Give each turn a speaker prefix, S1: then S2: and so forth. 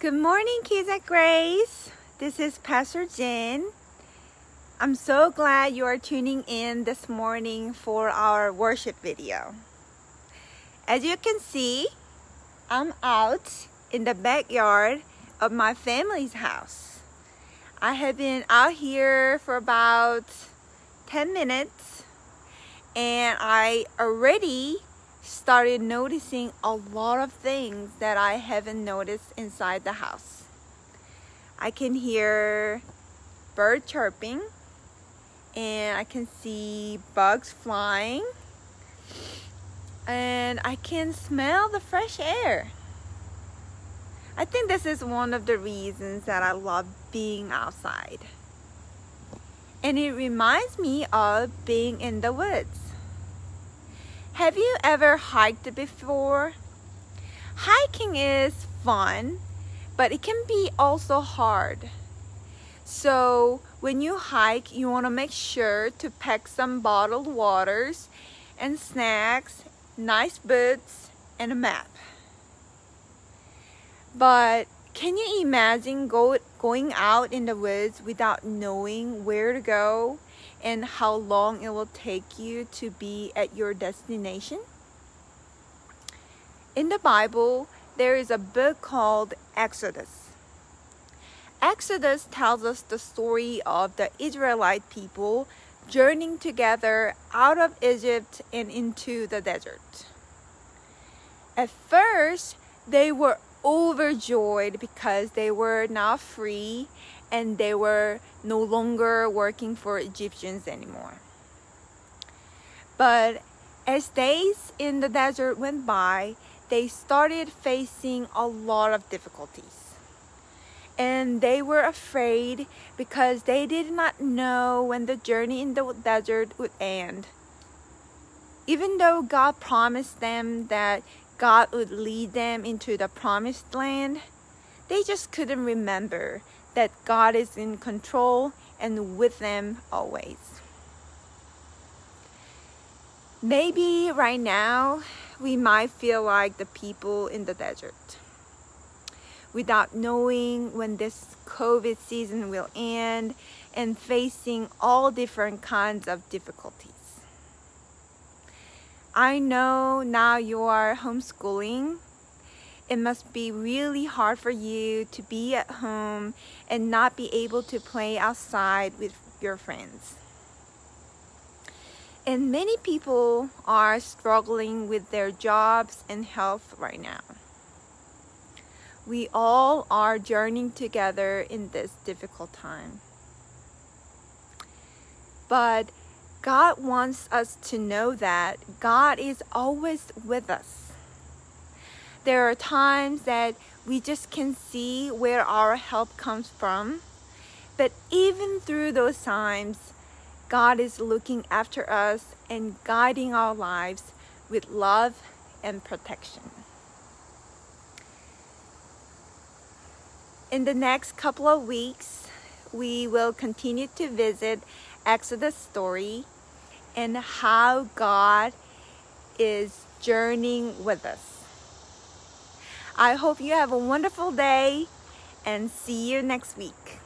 S1: Good morning, kids at Grace. This is Pastor Jen. I'm so glad you are tuning in this morning for our worship video. As you can see, I'm out in the backyard of my family's house. I have been out here for about 10 minutes and I already started noticing a lot of things that I haven't noticed inside the house. I can hear bird chirping and I can see bugs flying and I can smell the fresh air. I think this is one of the reasons that I love being outside. And it reminds me of being in the woods. Have you ever hiked before? Hiking is fun, but it can be also hard. So when you hike, you want to make sure to pack some bottled waters and snacks, nice boots, and a map. But can you imagine going out in the woods without knowing where to go and how long it will take you to be at your destination? In the Bible, there is a book called Exodus. Exodus tells us the story of the Israelite people journeying together out of Egypt and into the desert. At first, they were overjoyed because they were now free and they were no longer working for Egyptians anymore. But as days in the desert went by, they started facing a lot of difficulties. And they were afraid because they did not know when the journey in the desert would end. Even though God promised them that God would lead them into the promised land, they just couldn't remember that God is in control and with them always. Maybe right now we might feel like the people in the desert, without knowing when this COVID season will end and facing all different kinds of difficulties. I know now you are homeschooling. It must be really hard for you to be at home and not be able to play outside with your friends. And many people are struggling with their jobs and health right now. We all are journeying together in this difficult time. But God wants us to know that God is always with us. There are times that we just can see where our help comes from. But even through those times, God is looking after us and guiding our lives with love and protection. In the next couple of weeks, we will continue to visit Exodus story and how God is journeying with us. I hope you have a wonderful day and see you next week.